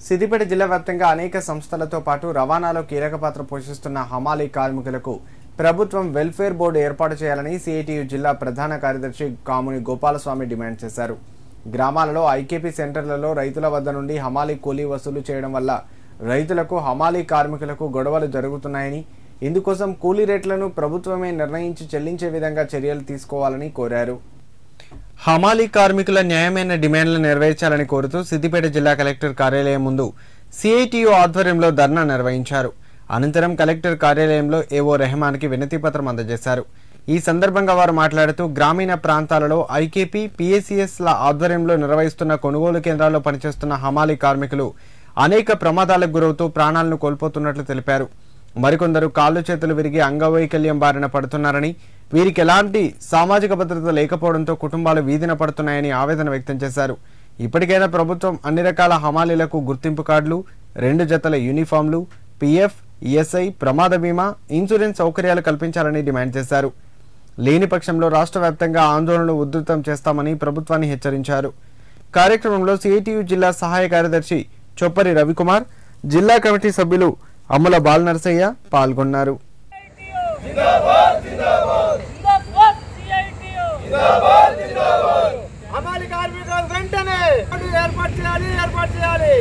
సిద్దిపేట జిల్లా వ్యాప్తంగా అనేక సంస్థలతో పాటు రవాణాలో కీలక పాత్ర పోషిస్తున్న హమాలీ కార్మికులకు ప్రభుత్వం వెల్ఫేర్ బోర్డు ఏర్పాటు చేయాలని సిఐటియు జిల్లా ప్రధాన కార్యదర్శి కాముని గోపాలస్వామి డిమాండ్ చేశారు. గ్రామాలలో ఐకేపీ సెంటర్లలో రైతుల వద్ద నుండి హమాలీ కూలీ వసూలు చేయడం వల్ల రైతులకు హమాలీ కార్మికులకు గొడవలు జరుగుతున్నాయని, ఇందుకోసం కూలీ రేట్లను ప్రభుత్వమే నిర్ణయించి చెల్లించే విధంగా చర్యలు తీసుకోవాలని కోరారు. హమాలీ కార్మికుల న్యాయమైన డిమాండ్లు నెరవేర్చాలని కోరుతూ సిద్దిపేట జిల్లా కలెక్టర్ కార్యాలయం ముందు సిఐటియు ఆధ్వర్యంలో ధర్నా నిర్వహించారు. అనంతరం కలెక్టర్ కార్యాలయంలో ఏవో రెహమాన్కి వినతి పత్రం అందజేశారు. ఈ సందర్భంగా వారు మాట్లాడుతూ గ్రామీణ ప్రాంతాలలో ఐకేపీ, పిఎసిఎస్ల ఆధ్వర్యంలో నిర్వహిస్తున్న కొనుగోలు కేంద్రాల్లో పనిచేస్తున్న హమాలీ కార్మికులు అనేక ప్రమాదాలకు గురవుతూ ప్రాణాలను కోల్పోతున్నట్లు తెలిపారు. మరికొందరు కాళ్ళు చేతులు విరిగి అంగవైకల్యం బారిన పడుతున్నారని, వీరికి ఎలాంటి సామాజిక భద్రత లేకపోవడంతో కుటుంబాలు వీధిన పడుతున్నాయని ఆవేదన వ్యక్తం చేశారు. ఇప్పటికైనా ప్రభుత్వం అన్ని రకాల హమాలీలకు గుర్తింపు కార్డులు, 2 జతల యూనిఫామ్లు, పిఎఫ్, ఈఎస్ఐ, ప్రమాద బీమా, ఇన్సూరెన్స్ సౌకర్యాలు కల్పించాలని డిమాండ్ చేశారు. లేని పక్షంలో రాష్ట్ర వ్యాప్తంగా ఆందోళనలు ఉధృతం చేస్తామని ప్రభుత్వాన్ని హెచ్చరించారు. కార్యక్రమంలో సిఐటియు జిల్లా సహాయ కార్యదర్శి చొప్పరి రవికుమార్, జిల్లా కమిటీ సభ్యులు అమ్ముల బాలనరసయ్య పాల్గొన్నారు. హమాలీ కార్మికులకు వెంటనే ఏర్పాటు చేయాలి.